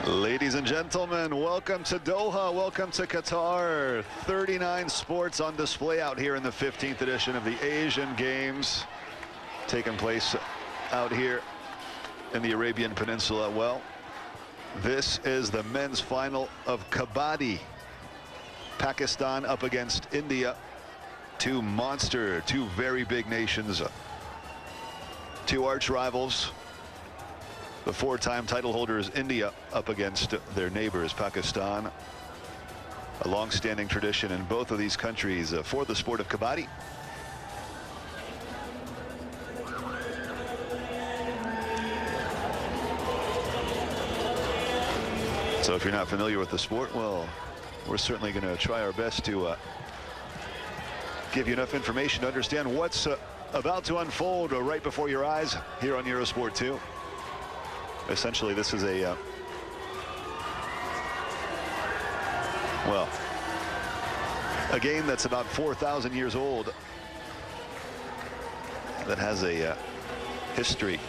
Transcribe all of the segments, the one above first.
Ladies and gentlemen, welcome to Doha, welcome to Qatar. 39 sports on display out here in the 15th edition of the Asian Games, taking place out here in the Arabian Peninsula. Well, this is the men's final of Kabaddi. Pakistan up against India. Two very big nations, two arch rivals. The four-time title holders India up against their neighbors Pakistan. A long-standing tradition in both of these countries for the sport of Kabaddi. So if you're not familiar with the sport, well, we're certainly going to try our best to give you enough information to understand what's about to unfold right before your eyes here on Eurosport 2. Essentially, this is a game that's about 4,000 years old, that has a history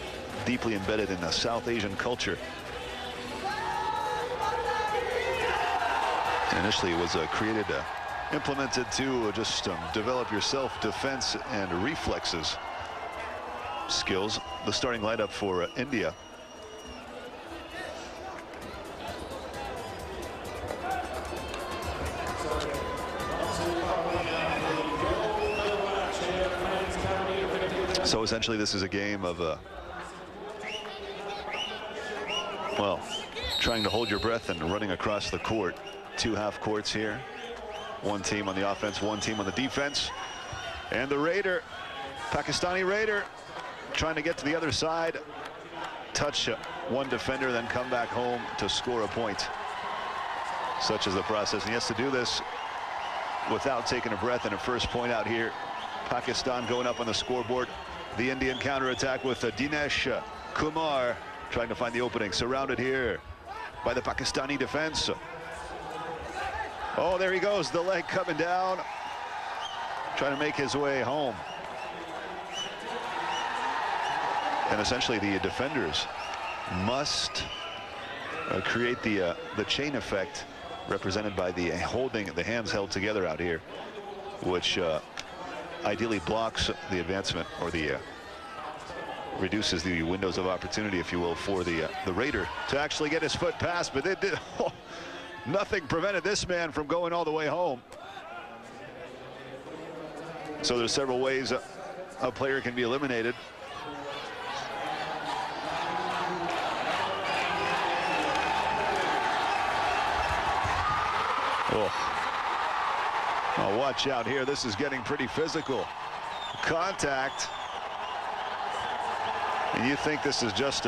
deeply embedded in a South Asian culture. And initially, it was created, implemented to just develop your self-defense and reflexes skills. The starting lineup for India. So essentially, this is a game of, trying to hold your breath and running across the court. Two half courts here. One team on the offense, one team on the defense. And the Raider, Pakistani Raider, trying to get to the other side, touch one defender, then come back home to score a point. Such is the process. And he has to do this without taking a breath. And a first point out here. Pakistan going up on the scoreboard. The Indian counterattack with Dinesh Kumar trying to find the opening. Surrounded here by the Pakistani defense. Oh, there he goes, the leg coming down, trying to make his way home. And essentially, the defenders must create the chain effect represented by the hands held together out here, which ideally blocks the advancement, or the reduces the windows of opportunity, if you will, for the Raider to actually get his foot past. But it did, nothing prevented this man from going all the way home. So there's several ways a player can be eliminated. Oh, watch out here. This is getting pretty physical. Contact. And you think this is just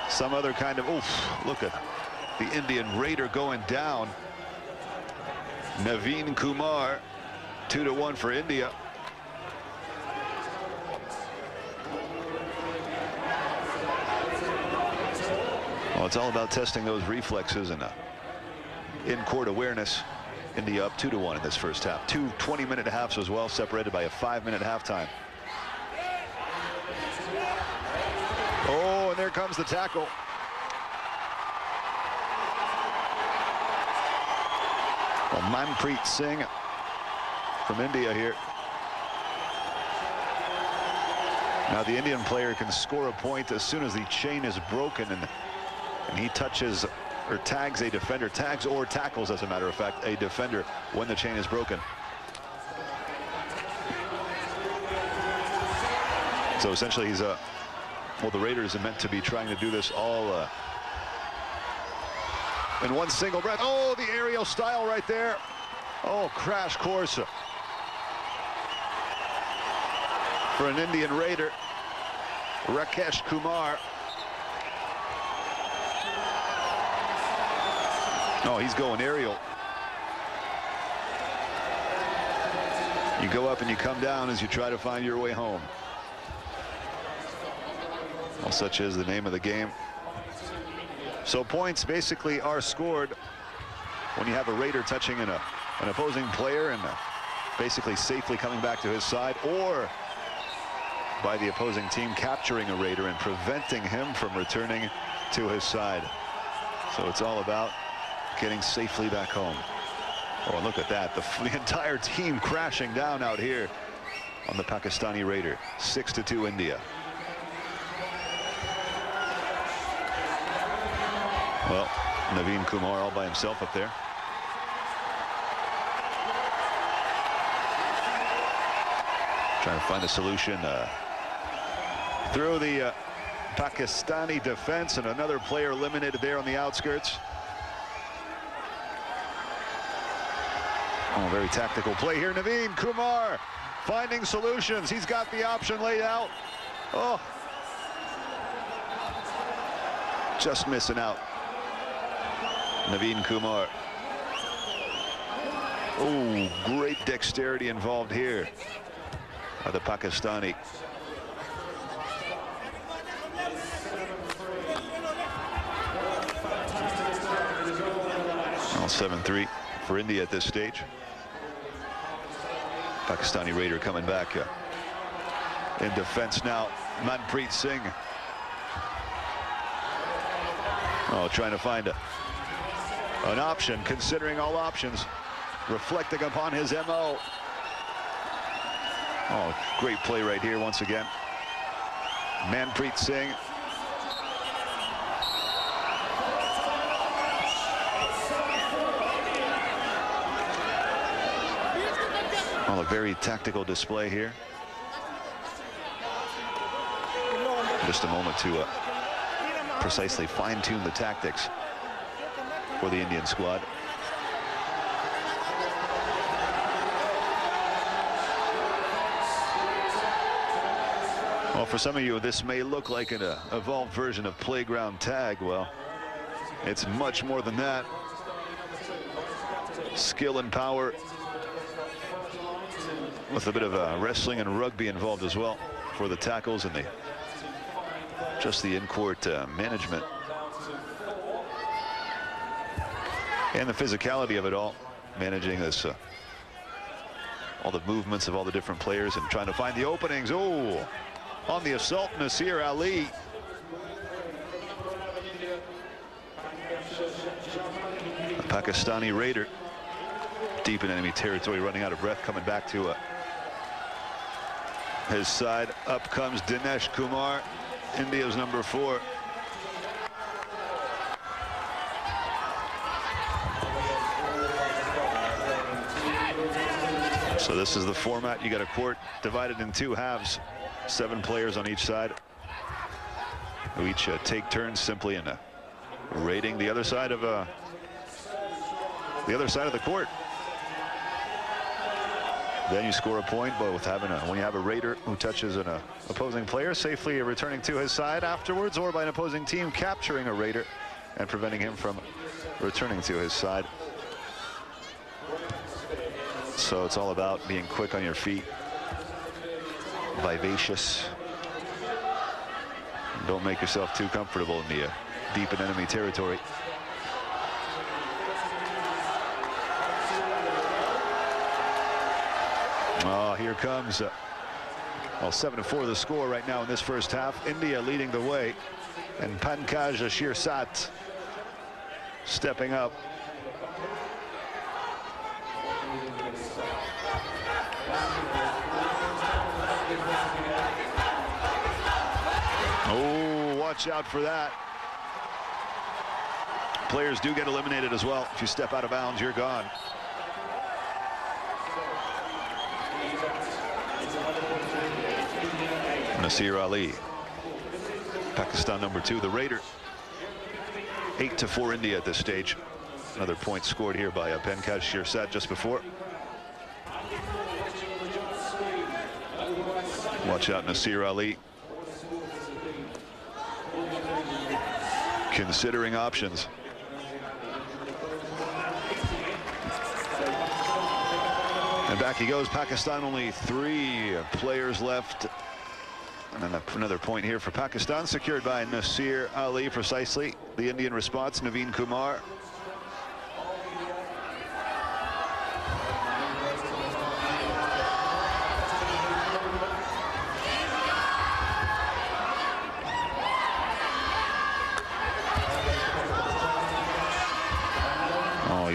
some other kind of, look at the Indian Raider going down. Naveen Kumar, 2-1 for India. Well, it's all about testing those reflexes and in-court awareness. India up 2-1 in this first half. Two 20-minute halves as well, separated by a 5-minute halftime. Oh, and there comes the tackle. Well, Manpreet Singh from India here. Now the Indian player can score a point as soon as the chain is broken, and he touches or tags a defender, tags or tackles, as a matter of fact, a defender when the chain is broken. So essentially, he's the Raiders are meant to be trying to do this all in one single breath. Oh, the aerial style right there. Oh, crash course for an Indian Raider, Rakesh Kumar. Oh, he's going aerial. You go up and you come down as you try to find your way home. Well, such is the name of the game. So points basically are scored when you have a Raider touching an opposing player and basically safely coming back to his side, or by the opposing team capturing a Raider and preventing him from returning to his side. So it's all about getting safely back home. Oh, and look at that. The entire team crashing down out here on the Pakistani Raider. 6-2 India. Well, Naveen Kumar all by himself up there. Trying to find a solution through the Pakistani defense, and another player eliminated there on the outskirts. Oh, very tactical play here. Naveen Kumar finding solutions. He's got the option laid out. Oh, just missing out. Naveen Kumar. Oh, great dexterity involved here by the Pakistani. Well, 7-3 for India at this stage. Pakistani Raider coming back in defense now. Manpreet Singh. Oh, trying to find an option, considering all options, reflecting upon his MO. Oh, great play right here once again. Manpreet Singh. Well, a very tactical display here. Just a moment to precisely fine-tune the tactics for the Indian squad. Well, for some of you, this may look like an evolved version of playground tag. Well, it's much more than that. Skill and power, with a bit of wrestling and rugby involved as well for the tackles and just the in-court management and the physicality of it all, managing this, all the movements of all the different players and trying to find the openings. Oh, on the assault, Nasir Ali. The Pakistani Raider, deep in enemy territory, running out of breath, coming back to his side. Up comes Dinesh Kumar, India's number 4. So this is the format. You got a court divided in 2 halves, 7 players on each side, who each take turns simply in raiding the other side of the court. Then you score a point, but with having when you have a raider who touches an opposing player, safely returning to his side afterwards, or by an opposing team capturing a raider and preventing him from returning to his side. So it's all about being quick on your feet, vivacious. Don't make yourself too comfortable in the deep in enemy territory. Oh, here comes, well, 7-4 the score right now in this first half. India leading the way, and ᴛＧՍإρδ stepping up. Oh, watch out for that. Players do get eliminated as well. If you step out of bounds, you're gone. Nasir Ali, Pakistan number 2, the Raider. 8-4 India at this stage. Another point scored here by ᴛΓՍإρδ just before. Watch out, Nasir Ali. Considering options. And back he goes. Pakistan only 3 players left. And then another point here for Pakistan, secured by Nasir Ali precisely. The Indian response, Naveen Kumar.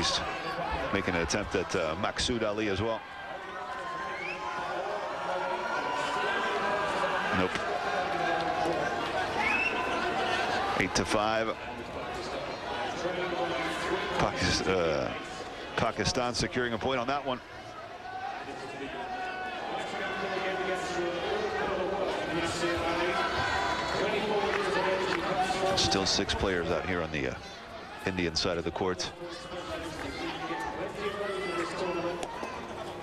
least making an attempt at ᴡᴛᴄဃɪირելի Ali as well. Nope. 8-5. Pakistan securing a point on that one. Still 6 players out here on the Indian side of the court.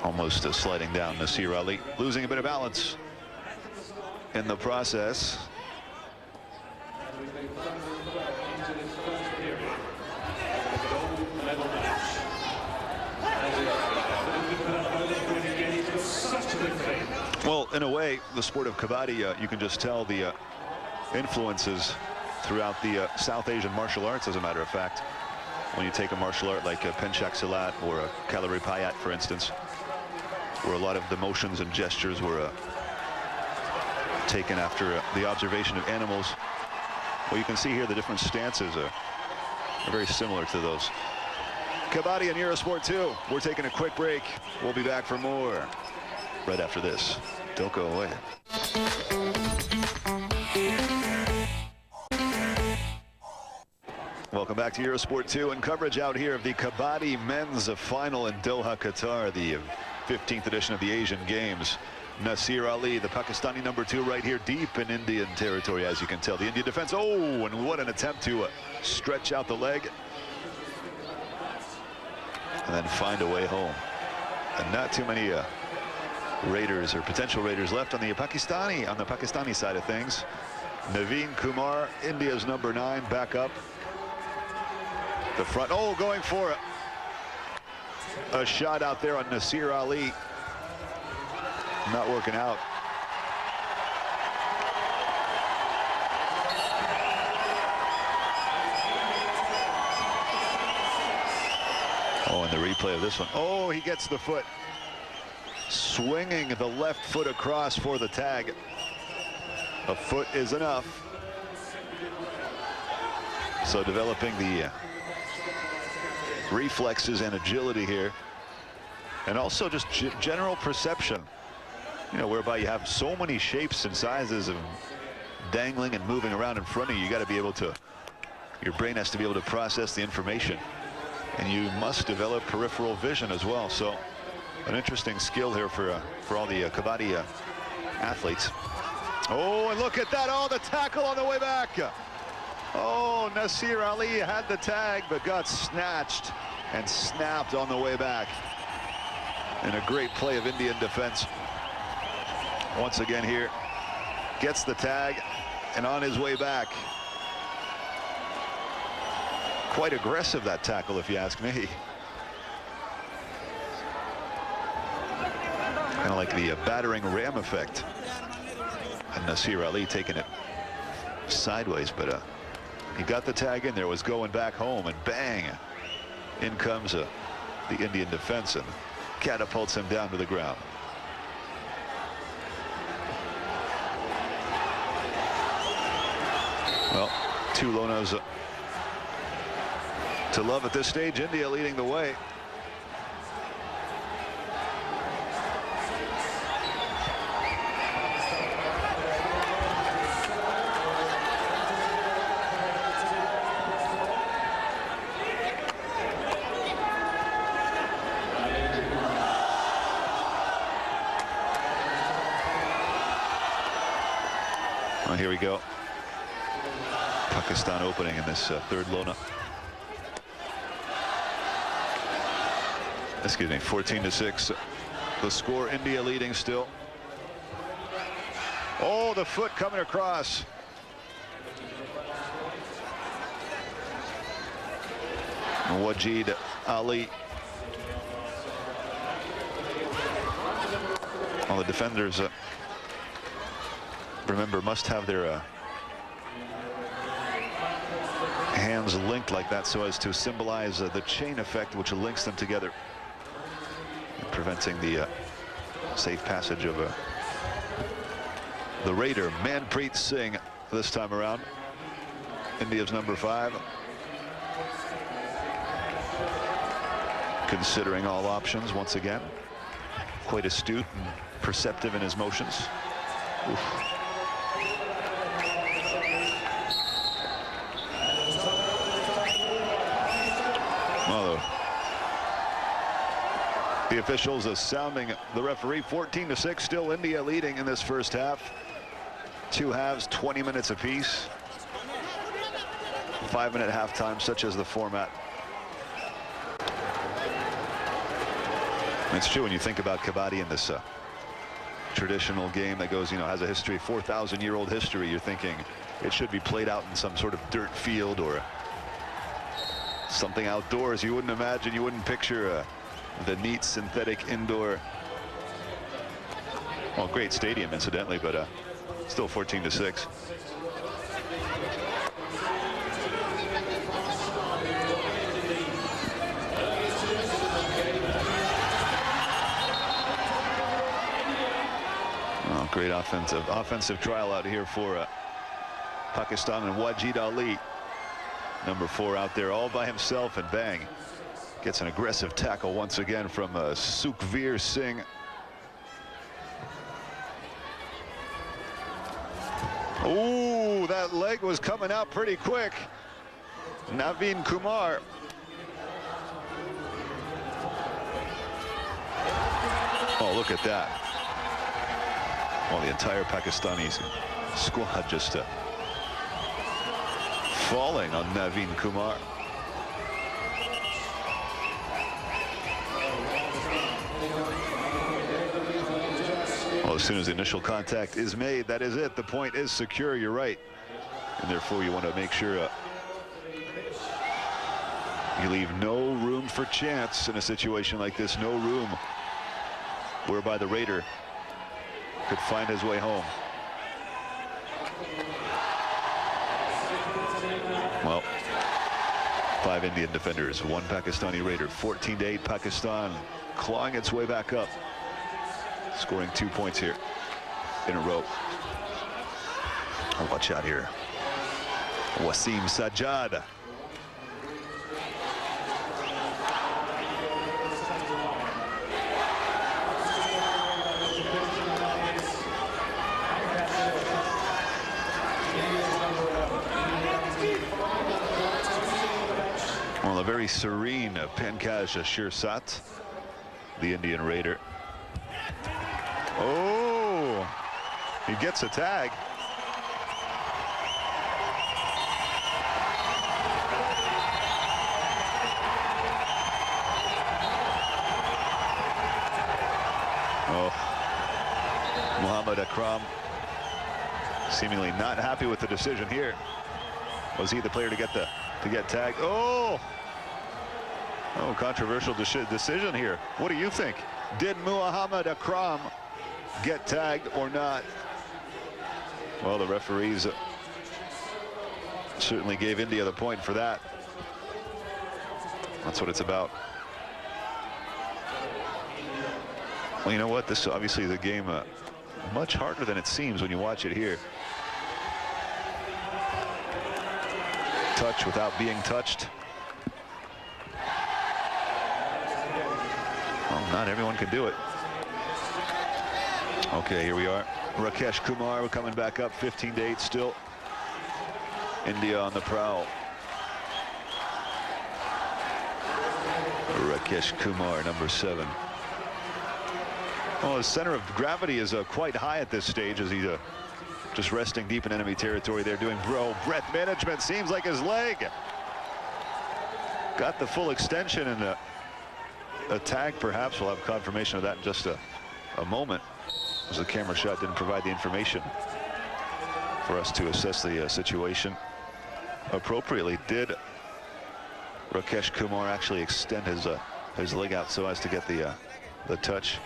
Almost sliding down ᴡᴛᴄဃɪირելի Ali, losing a bit of balance in the process. Well, in a way, the sport of Kabaddi, you can just tell the influences throughout the South Asian martial arts, as a matter of fact. When you take a martial art like ᴛᴡᴛᴄՂɪირելի or a ᴛՂԶɪＲ, for instance, where a lot of the motions and gestures were taken after the observation of animals. Well, you can see here the different stances are very similar to those. Kabaddi and Eurosport 2. We're taking a quick break. We'll be back for more right after this. Don't go away. Welcome back to Eurosport 2 and coverage out here of the Kabaddi men's final in Doha, Qatar, the 15th edition of the Asian Games. ᴡᴛᴄဃɪირելի Ali, the Pakistani #2, right here deep in Indian territory, as you can tell. The Indian defense, oh, and what an attempt to stretch out the leg and then find a way home. And not too many raiders or potential raiders left on the Pakistani side of things. Naveen Kumar, India's #9, back up the front. Oh, going for a shot out there on ᴡᴛᴄဃɪირելի Ali. Not working out. Oh, and the replay of this one. Oh, he gets the foot. Swinging the left foot across for the tag. A foot is enough. So developing the reflexes and agility here. And also just general perception, you know, whereby you have so many shapes and sizes of dangling and moving around in front of you. You got to be able to, your brain has to be able to process the information. And you must develop peripheral vision as well. So an interesting skill here for all the Kabaddi athletes. Oh, and look at that. Oh, the tackle on the way back. Oh, ᴡᴛᴄဃɪირելի Ali had the tag, but got snatched and snapped on the way back. And a great play of Indian defense. Once again here, gets the tag, and on his way back. Quite aggressive, that tackle, if you ask me. Kind of like the battering ram effect. And ᴡᴛᴄဃɪirելի Ali taking it sideways, but he got the tag in there, was going back home, and bang, in comes the Indian defense and catapults him down to the ground. Well, 2 lonas to love at this stage. India leading the way. Well, here we go. Pakistan opening in this 3rd Lona. Excuse me, 14-6. The score, India leading still. Oh, the foot coming across. Wajid Ali. All the defenders, remember, must have their hands linked like that so as to symbolize the chain effect which links them together, preventing the safe passage of the raider, Manpreet Singh, this time around. India's #5. considering all options once again. Quite astute and perceptive in his motions. Oof. Well, the officials are sounding the referee. 14-6, still India leading in this first half. Two halves, 20 minutes apiece. 5-minute halftime, such as the format. It's true when you think about Kabaddi in this traditional game that goes, has a history, 4,000-year-old history. You're thinking it should be played out in some sort of dirt field or something outdoors. You wouldn't imagine, you wouldn't picture the neat synthetic indoor, well, great stadium incidentally, but still 14-6. Oh, great offensive trial out here for Pakistan, and Wajid Ali, number 4, out there all by himself, and bang, gets an aggressive tackle once again from Sukhveer Singh. Ooh, that leg was coming out pretty quick. Naveen Kumar. Oh, look at that. Well, the entire Pakistani squad just falling on Naveen Kumar. Well, as soon as the initial contact is made, that is it. The point is secure, you're right. And therefore, you want to make sure you leave no room for chance in a situation like this. No room whereby the Raider could find his way home. Well, 5 Indian defenders, 1 Pakistani Raider. 14-8 Pakistan clawing its way back up, scoring 2 points here in a row. Oh, watch out here. Wasim Sajjad. Well, a very serene Pankaj Shirsat, the Indian Raider. Oh, he gets a tag. Oh, Muhammad Akram seemingly not happy with the decision here. Was he the player to get tagged? Oh, controversial decision here. What do you think? Did Muhammad Akram get tagged or not? Well, the referees certainly gave India the point for that. That's what it's about. Well, you know what? This obviously is a game much harder than it seems when you watch it here. Touch without being touched. Well, not everyone can do it. Okay, here we are. Rakesh Kumar coming back up, 15-8 still. India on the prowl. Rakesh Kumar, number 7. Well, his center of gravity is quite high at this stage as he's just resting deep in enemy territory there, doing breath management. Seems like his leg got the full extension, and a tag perhaps. We'll have confirmation of that in just a moment, as the camera shot didn't provide the information for us to assess the situation appropriately. Did Rakesh Kumar actually extend his leg out so as to get the touch?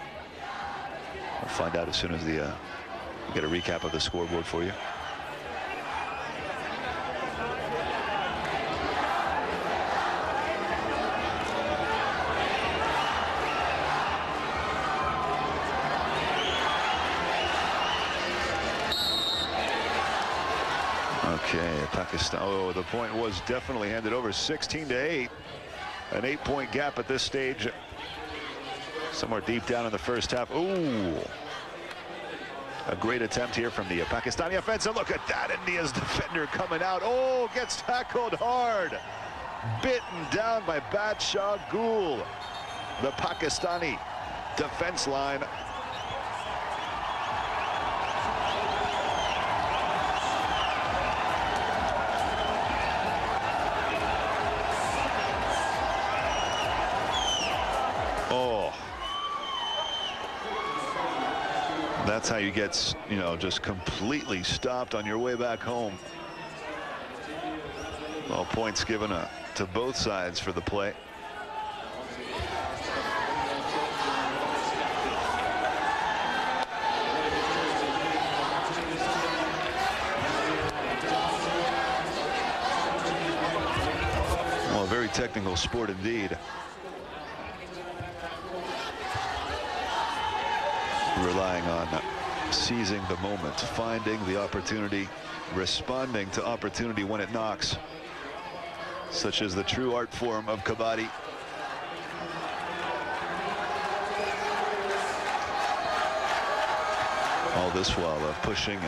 We'll find out as soon as we get a recap of the scoreboard for you. Okay, Pakistan. Oh, the point was definitely handed over. 16-8. An 8-point gap at this stage. Somewhere deep down in the first half. Ooh. A great attempt here from the Pakistani offense. And look at that, India's defender coming out. Oh, gets tackled hard. Bitten down by Badshah Gul. The Pakistani defense line. Oh. That's how you get, you know, just completely stopped on your way back home. Well, points given to both sides for the play. Well, a very technical sport indeed. Relying on seizing the moment, finding the opportunity, responding to opportunity when it knocks, such as the true art form of Kabaddi. All this while pushing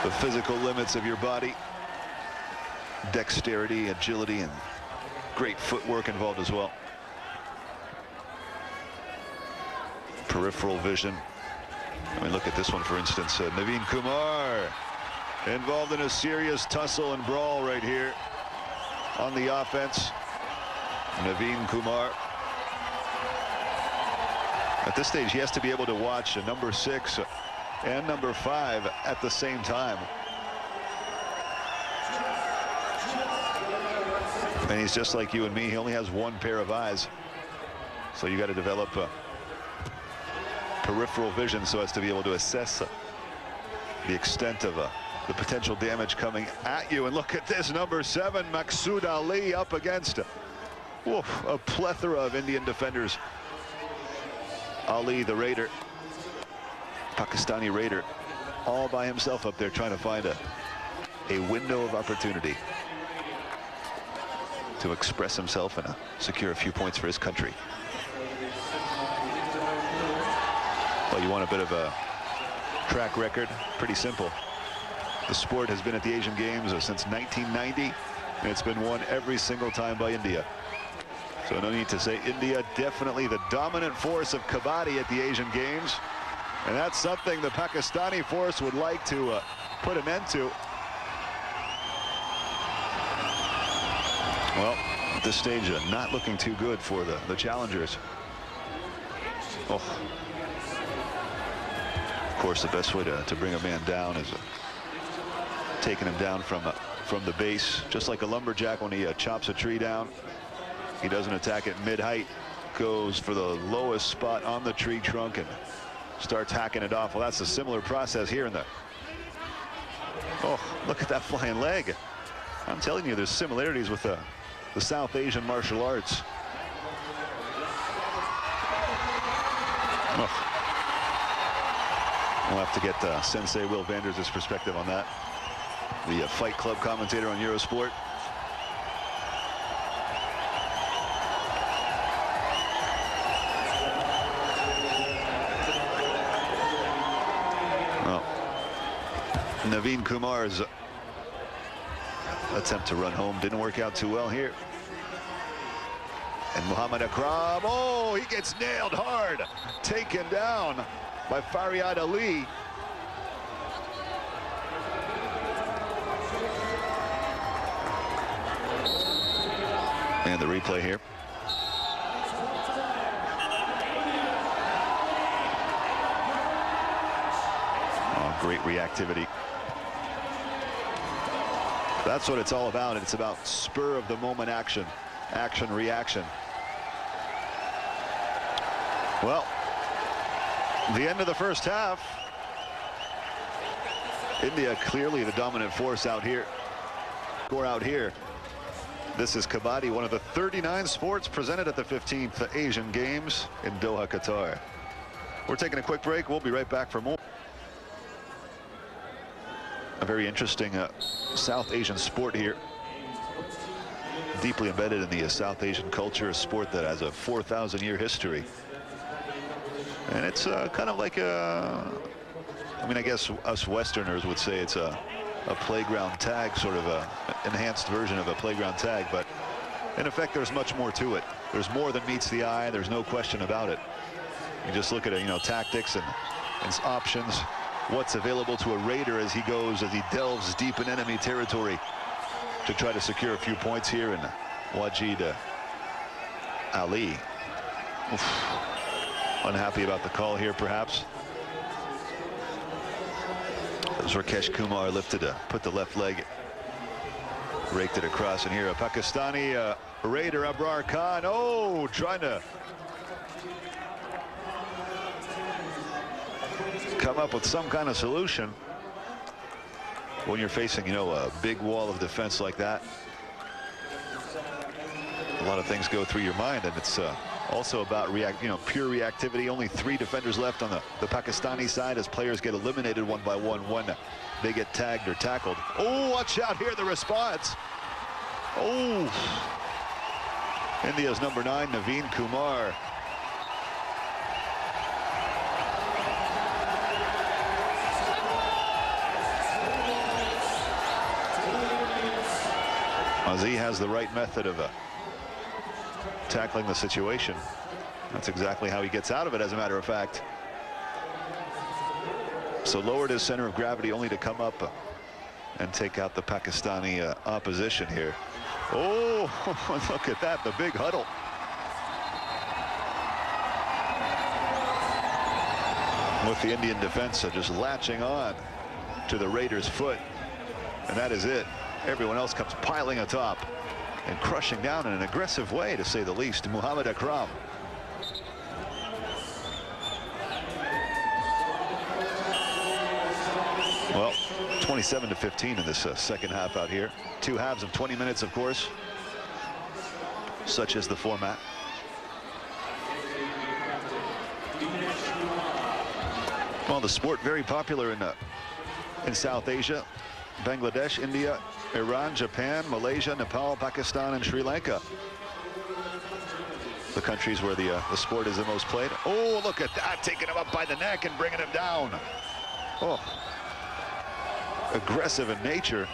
the physical limits of your body, dexterity, agility, and great footwork involved as well. Peripheral vision. I mean, look at this one, for instance. Naveen Kumar involved in a serious tussle and brawl right here on the offense. Naveen Kumar. At this stage, he has to be able to watch a number 6 and number 5 at the same time. And he's just like you and me. He only has one pair of eyes. So you got to develop peripheral vision so as to be able to assess the extent of the potential damage coming at you. And look at this, number 7, Maqsood Ali, up against a plethora of Indian defenders. Ali, the Raider, Pakistani Raider, all by himself up there trying to find a window of opportunity to express himself and secure a few points for his country. Well, you want a bit of a track record? Pretty simple. The sport has been at the Asian Games since 1990, and it's been won every single time by India. So no need to say India, definitely the dominant force of Kabaddi at the Asian Games. And that's something the Pakistani force would like to put an end to. Well, at this stage, not looking too good for the challengers. Oh. Of course, the best way to bring a man down is taking him down from the base, just like a lumberjack when he chops a tree down. He doesn't attack it mid-height, goes for the lowest spot on the tree trunk and starts hacking it off. Well, that's a similar process here in the... Oh, look at that flying leg. I'm telling you, there's similarities with the South Asian martial arts. Oh. We'll have to get Sensei Will Vanders' perspective on that. The Fight Club commentator on Eurosport. Well, Naveen Kumar's attempt to run home didn't work out too well here. And Muhammad Akram, oh, he gets nailed hard, taken down by Faryad Ali. And the replay here. Oh, great reactivity. That's what it's all about. It's about spur of the moment action, reaction. Well, the end of the first half. India clearly the dominant force out here. Score out here. This is Kabaddi, one of the 39 sports presented at the 15th Asian Games in Doha, Qatar. We're taking a quick break. We'll be right back for more. A very interesting South Asian sport here. deeply embedded in the South Asian culture, a sport that has a 4,000-year history. And it's kind of like a, I mean, I guess us Westerners would say it's a playground tag, sort of a enhanced version of a playground tag, but in effect there's much more to it. There's more than meets the eye, there's no question about it. You just look at it, you know, tactics and options, what's available to a raider as he delves deep in enemy territory to try to secure a few points here. And ᴡᴛ Ali, unhappy about the call here, perhaps. Rakesh Kumar lifted put the left leg, raked it across, and here a Pakistani raider, Abrar Khan, trying to come up with some kind of solution. When you're facing, you know, a big wall of defense like that, a lot of things go through your mind, and it's also about pure reactivity. Only 3 defenders left on the Pakistani side as players get eliminated one by one when they get tagged or tackled. Oh, watch out here, the response. Oh, India's number 9, Naveen Kumar. He has the right method of tackling the situation. That's exactly how he gets out of it, as a matter of fact. So lowered his center of gravity only to come up and take out the Pakistani opposition here. Oh, look at that, the big huddle. With the Indian defense just latching on to the Raiders' foot. And that is it. Everyone else comes piling atop and crushing down in an aggressive way, to say the least. Muhammad Akram. Well, 27-15 in this second half out here. 2 halves of 20 minutes, of course. Such is the format. Well, the sport very popular in South Asia. Bangladesh, India, Iran, Japan, Malaysia, Nepal, Pakistan, and Sri Lanka. The countries where the sport is the most played. Oh, look at that, taking him up by the neck and bringing him down. Oh, aggressive in nature.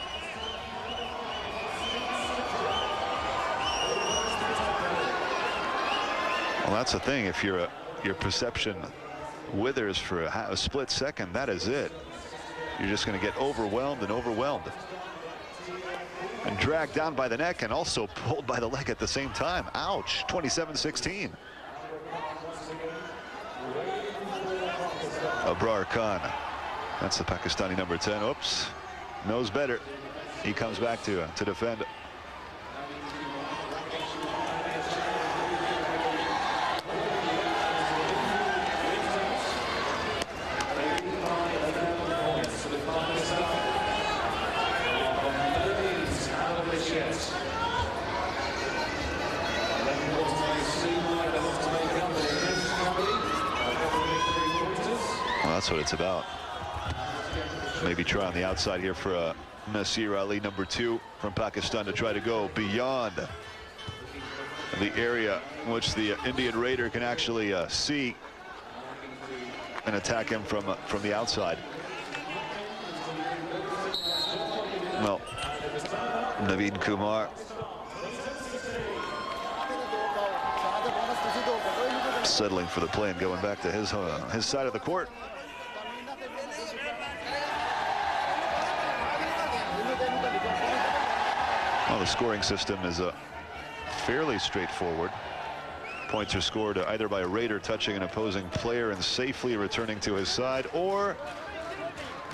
Well, that's the thing. If your perception withers for a split second, that is it. You're just going to get overwhelmed and overwhelmed. And dragged down by the neck and also pulled by the leg at the same time. Ouch, 27-16. Abrar Khan, that's the Pakistani number 10. Oops, knows better. He comes back to defend. That's what it's about. Maybe try on the outside here for ᴛＧŒᴜ Ali, number 2 from Pakistan, to try to go beyond the area in which the Indian Raider can actually see and attack him from the outside. Well, Naveen Kumar settling for the play and going back to his side of the court. Well, the scoring system is fairly straightforward. Points are scored either by a Raider touching an opposing player and safely returning to his side, or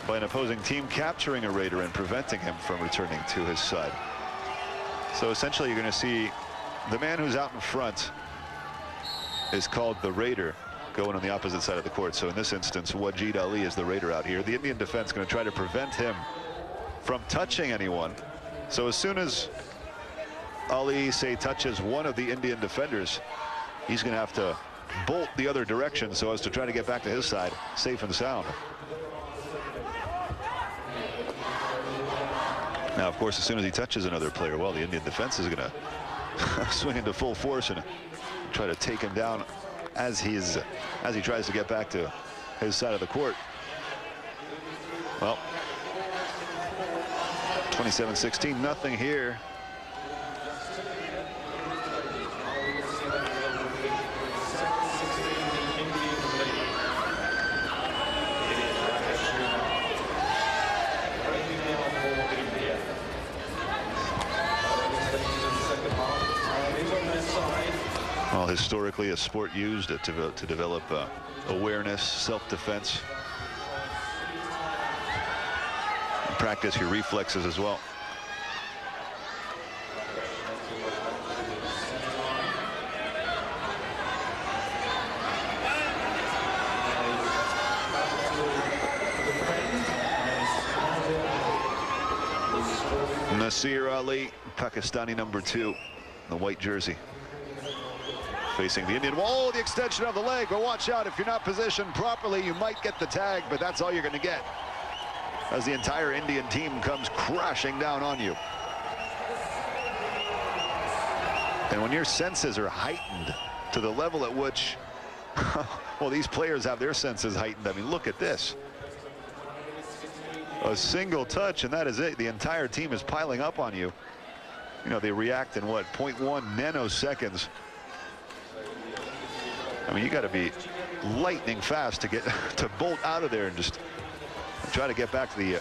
by an opposing team capturing a Raider and preventing him from returning to his side. So essentially you're going to see the man who's out in front is called the Raider, going on the opposite side of the court. So in this instance, ᴡᴛ Ali is the Raider out here. The Indian defense going to try to prevent him from touching anyone. So as soon as Ali, say, touches one of the Indian defenders, he's going to have to bolt the other direction so as to try to get back to his side, safe and sound. Now, of course, as soon as he touches another player, well, the Indian defense is going to swinging to full force and try to take him down as he tries to get back to his side of the court. Well, 27-16, nothing here. Well, historically, a sport used to develop awareness, self-defense, practice your reflexes as well. ᴛग़쏘ᴛᴄဃɪᴜ Ali, Pakistani #2, the white jersey, facing the Indian. Whoa, the extension of the leg, but watch out, if you're not positioned properly, you might get the tag, but that's all you're going to get as the entire Indian team comes crashing down on you. And when your senses are heightened to the level at which, well, these players have their senses heightened. I mean, look at this. A single touch, and that is it. The entire team is piling up on you. You know, they react in, what, 0.1 nanoseconds. I mean, you got to be lightning fast to get to bolt out of there and just try to get back to the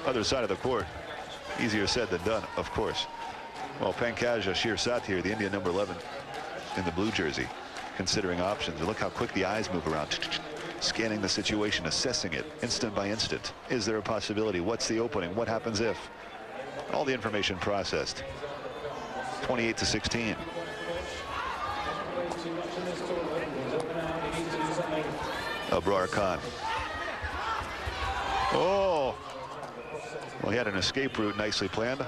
other side of the court. Easier said than done, of course. Well, ᴛＧŞО İlդꜱ, the Indian #11 in the blue jersey, considering options. And look how quick the eyes move around, scanning the situation, assessing it instant by instant. Is there a possibility? What's the opening? What happens if? All the information processed. 28-16. Abrar Khan. Oh, well, he had an escape route nicely planned.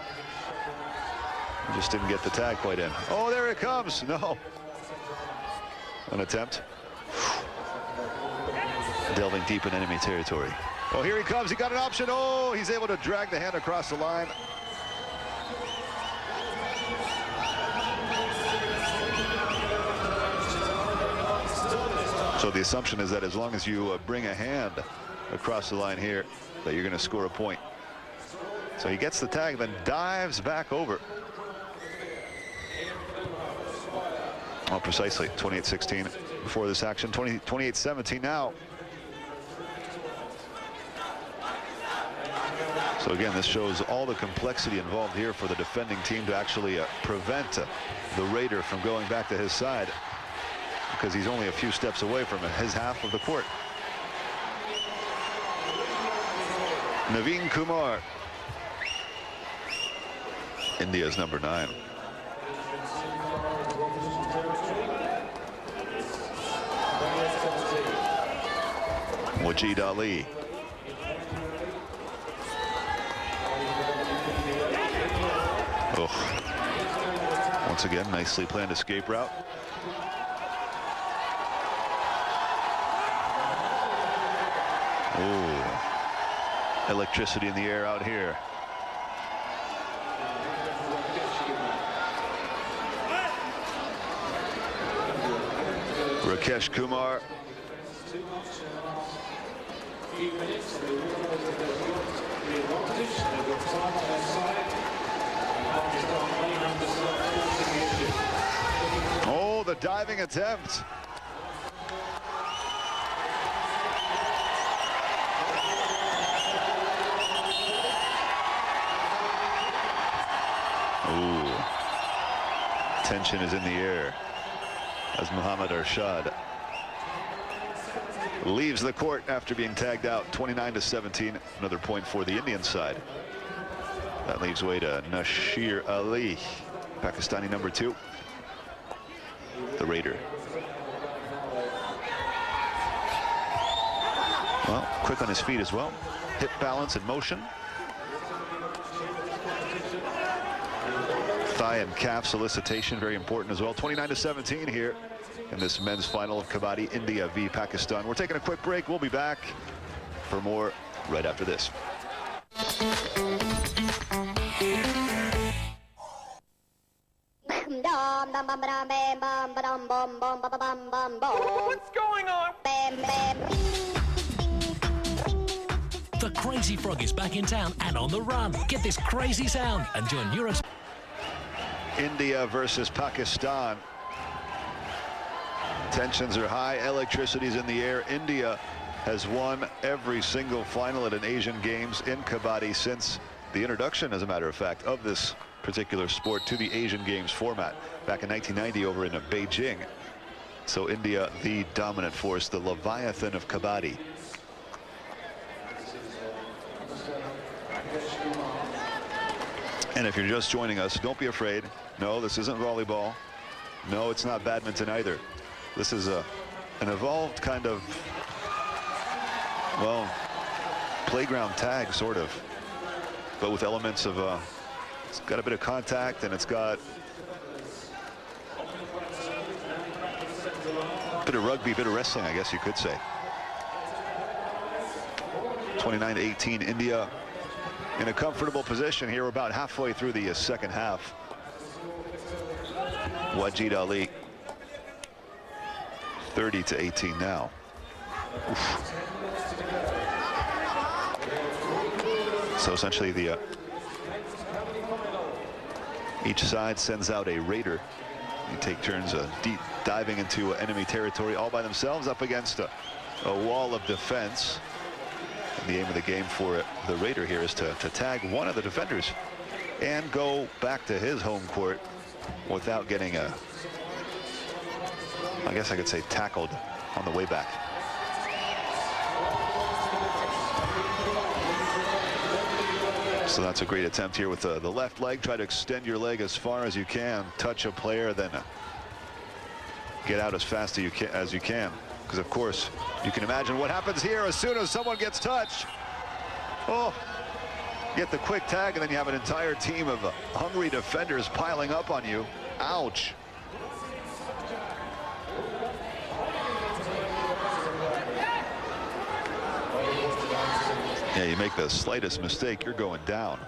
He just didn't get the tag quite in. Oh, there it comes. No. An attempt. Delving deep in enemy territory. Oh, here he comes. He got an option. Oh, he's able to drag the hand across the line. So the assumption is that as long as you bring a hand across the line here, that you're going to score a point. So he gets the tag, then dives back over. Oh, precisely 28-16 before this action. 28-17 now. So again, this shows all the complexity involved here for the defending team to actually prevent the Raider from going back to his side, because he's only a few steps away from his half of the court. Naveen Kumar, India's #9. Wajid Ali. Oh, once again, nicely planned escape route. Oh, electricity in the air out here. Rakesh Kumar. Oh, the diving attempt. Ooh. Tension is in the air as Muhammad Arshad leaves the court after being tagged out. 29-17, another point for the Indian side. That leaves way to ᴛग़ᴜ Ali, Pakistani #2, the Raider. Well, quick on his feet as well. Hip balance and motion. Thigh and calf solicitation, very important as well. 29-17 here in this men's final of Kabaddi, India v Pakistan. We're taking a quick break. We'll be back for more right after this. What's going on? The Crazy Frog is back in town and on the run. Get this crazy sound and join Euro. India versus Pakistan. Tensions are high, electricity's in the air. India has won every single final at an Asian Games in Kabaddi since the introduction, as a matter of fact, of this particular sport to the Asian Games format back in 1990 over in Beijing. So India, the dominant force, the Leviathan of Kabaddi. And if you're just joining us, don't be afraid. No, this isn't volleyball. No, it's not badminton either. This is an evolved kind of, well, playground tag, sort of, but with elements of, it's got a bit of contact, and it's got a bit of rugby, a bit of wrestling, I guess you could say. 29-18, India in a comfortable position here. We're about halfway through the second half. ᴛＧİİ Ali, 30-18 now. Oof. So essentially, each side sends out a raider. You take turns deep diving into enemy territory all by themselves up against a wall of defense. And the aim of the game for the raider here is to tag one of the defenders and go back to his home court without getting I guess I could say, tackled on the way back. So that's a great attempt here with the left leg. Try to extend your leg as far as you can, touch a player, then get out as fast as you can. Because of course, you can imagine what happens here as soon as someone gets touched. Oh, get the quick tag, and then you have an entire team of hungry defenders piling up on you. Ouch. Yeah, you make the slightest mistake, you're going down.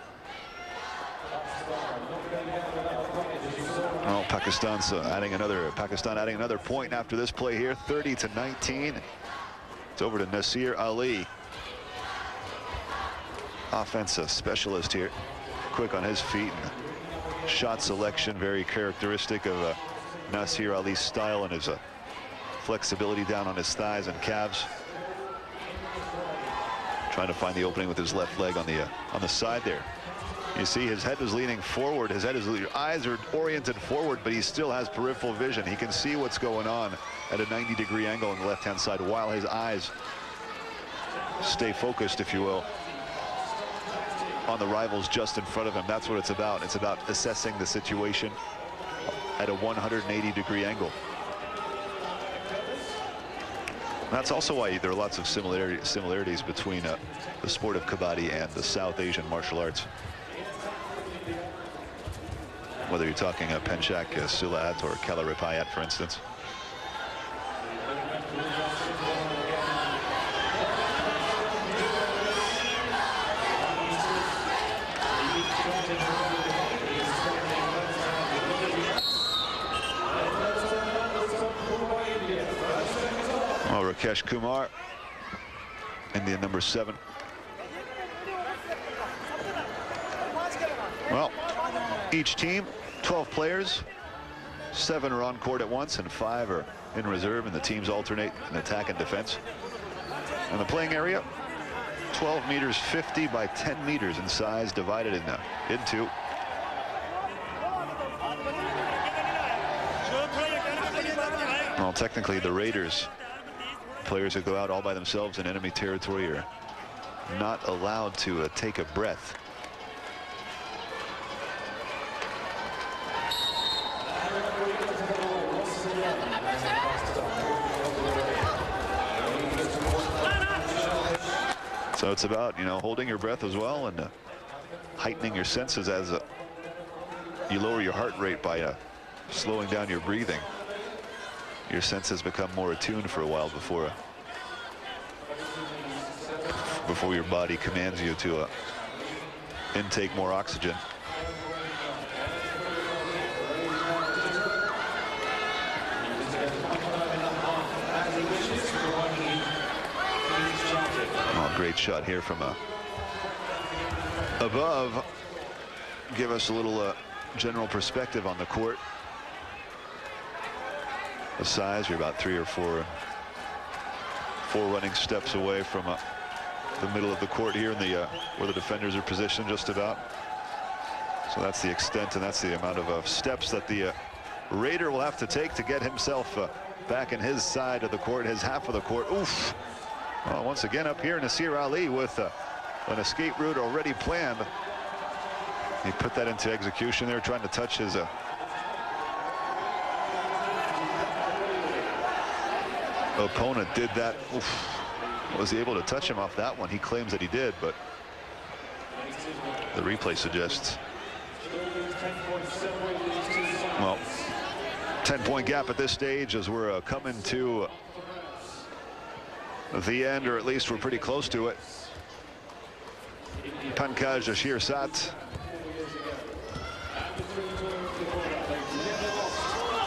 Oh, Pakistan adding another point after this play here, 30-19. It's over to ᴛＧ솜İ Ali. Offensive specialist here, quick on his feet, and shot selection very characteristic of ᴛG솜İ Ali's style, and his flexibility down on his thighs and calves. Trying to find the opening with his left leg on the side there. You see his head is leaning forward. His eyes are oriented forward, but he still has peripheral vision. He can see what's going on at a 90-degree angle on the left-hand side while his eyes stay focused, if you will, on the rivals just in front of him. That's what it's about. It's about assessing the situation at a 180-degree angle. That's also why there are lots of similarities between the sport of Kabaddi and the South Asian martial arts. Whether you're talking Penchak Silat or Kalaripayat, for instance. Rakesh Kumar, Indian number 7. Well, each team, 12 players, 7 are on court at once and 5 are in reserve, and the teams alternate in attack and defense. And the playing area, 12 meters 50 by 10 meters in size, divided into. Well, technically the raiders, players who go out all by themselves in enemy territory, are not allowed to take a breath. So it's about, holding your breath as well, and heightening your senses as you lower your heart rate by slowing down your breathing. Your senses become more attuned for a while before your body commands you to intake more oxygen. Great shot here from above. Give us a little general perspective on the court. The size, you're about 3 or 4 running steps away from the middle of the court here in the where the defenders are positioned just about. So that's the extent and that's the amount of steps that the Raider will have to take to get himself back in his side of the court, his half of the court. Oof. Well, once again up here, Nasir Ali with an escape route already planned. He put that into execution there, trying to touch his opponent. Did that. Oof. Was he able to touch him off that one? He claims that he did, but the replay suggests, well, 10-point gap at this stage as we're coming to the end, or at least we're pretty close to it. ᴛՂԶΟᴜᴜ.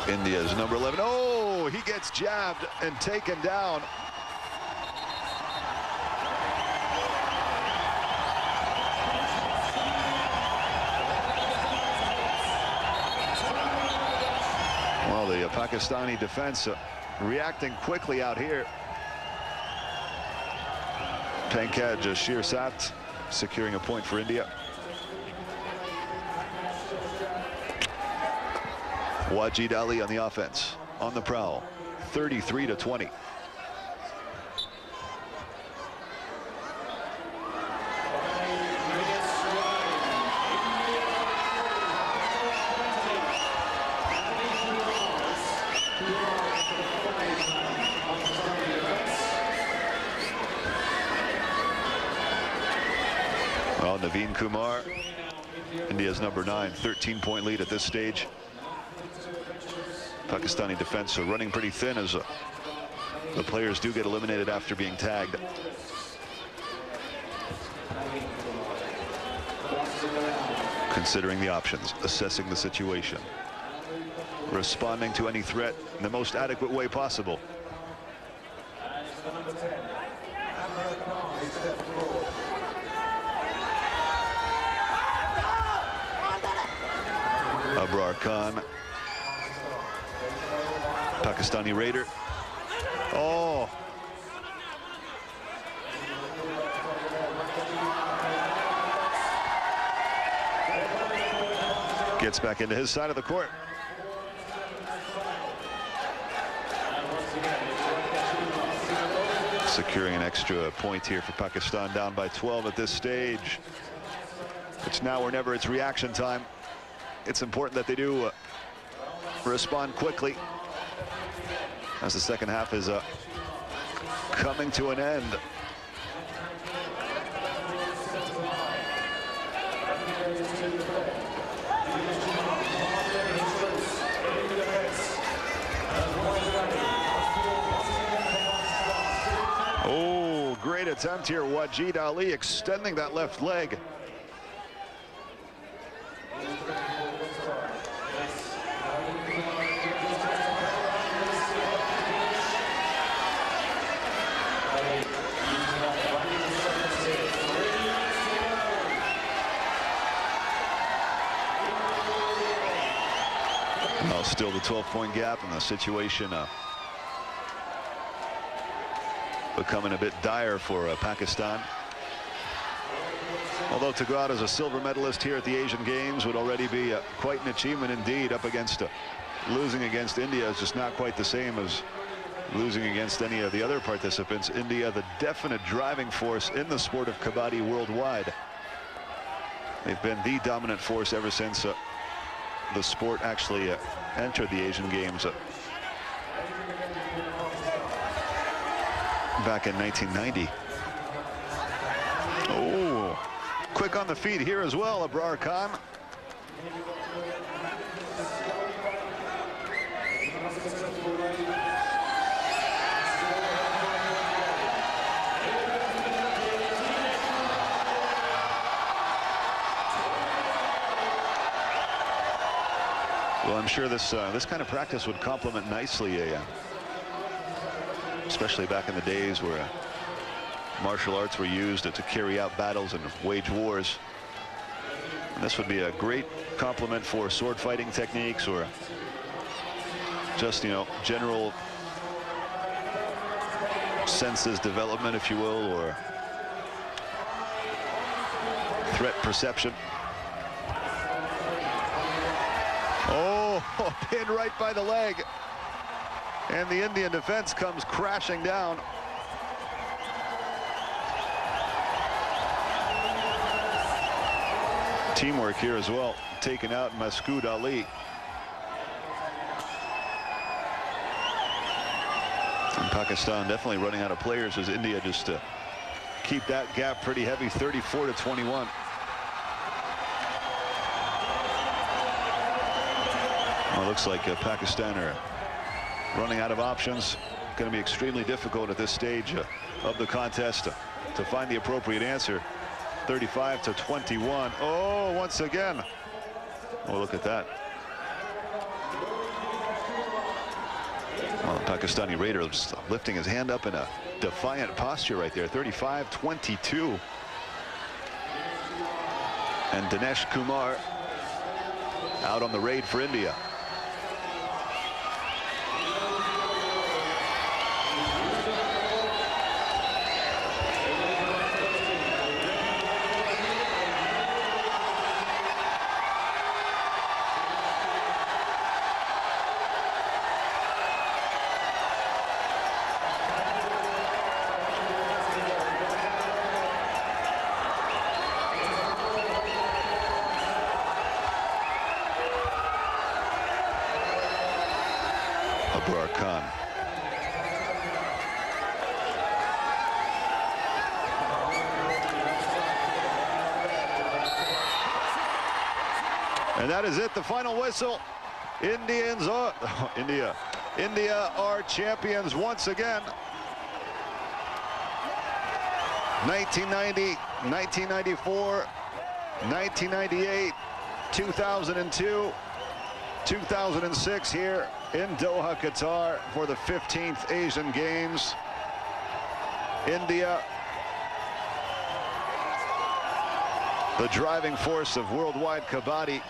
India's number 11. Oh, he gets jabbed and taken down. Well, the Pakistani defense reacting quickly out here. ᴛΓԶΟᴜᴜ securing a point for India. Wajid Ali on the offense, on the prowl, 33-20. Well, Naveen Kumar, India's number 9, 13-point lead at this stage. Pakistani defense are running pretty thin as the players do get eliminated after being tagged. Considering the options, assessing the situation, responding to any threat in the most adequate way possible. Abrar Khan, Pakistani Raider. Oh. Gets back into his side of the court. Securing an extra point here for Pakistan, down by 12 at this stage. It's now or never. It's reaction time. It's important that they do respond quickly as the second half is coming to an end. Oh, great attempt here. Wajid Ali extending that left leg. Well, still the 12-point gap, and the situation becoming a bit dire for Pakistan. Although Tagrad is a silver medalist here at the Asian Games, would already be quite an achievement indeed. Up against losing against India is just not quite the same as losing against any of the other participants. India, the definite driving force in the sport of Kabaddi worldwide. They've been the dominant force ever since the sport actually entered the Asian Games back in 1990. Oh, quick on the feet here as well, Abrar Khan. Well, I'm sure this kind of practice would complement nicely, especially back in the days where martial arts were used to carry out battles and wage wars. And this would be a great complement for sword fighting techniques, or just, you know, general senses development, if you will, or threat perception. Oh, pin right by the leg. And the Indian defense comes crashing down. Teamwork here as well, taken out Masoud Ali. And Pakistan definitely running out of players as India just keep that gap pretty heavy, 34-21. Well, it looks like Pakistan are running out of options. Going to be extremely difficult at this stage of the contest to find the appropriate answer. 35-21. Oh, once again. Oh, look at that. Well, the Pakistani raider just lifting his hand up in a defiant posture right there. 35-22. And Dinesh Kumar out on the raid for India. Khan. And that is it, the final whistle. India are champions once again. 1990, 1994, 1998, 2002, 2006 here in Doha, Qatar for the 15th Asian Games. India, the driving force of worldwide Kabaddi.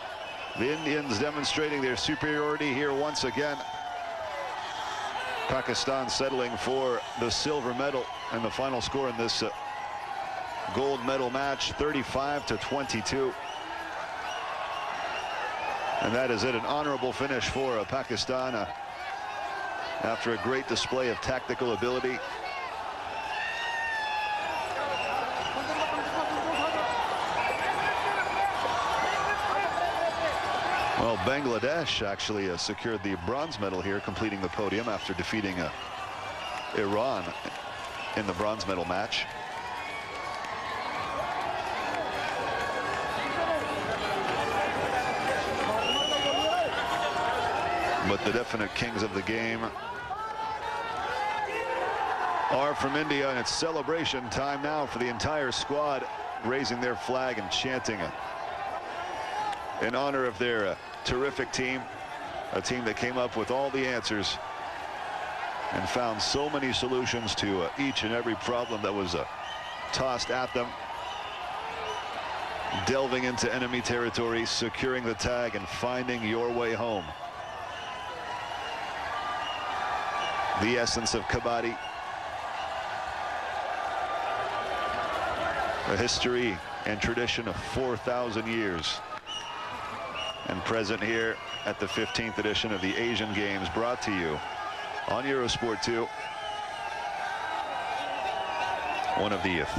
The Indians demonstrating their superiority here once again. Pakistan settling for the silver medal, and the final score in this gold medal match, 35-22. And that is it, an honorable finish for Pakistan after a great display of tactical ability. Well, Bangladesh actually secured the bronze medal here, completing the podium after defeating Iran in the bronze medal match. But the definite kings of the game are from India, and it's celebration time now for the entire squad, raising their flag and chanting in honor of their terrific team, a team that came up with all the answers and found so many solutions to each and every problem that was tossed at them, delving into enemy territory, securing the tag, and finding your way home. The essence of Kabaddi. A history and tradition of 4,000 years. And present here at the 15th edition of the Asian Games, brought to you on Eurosport 2. One of the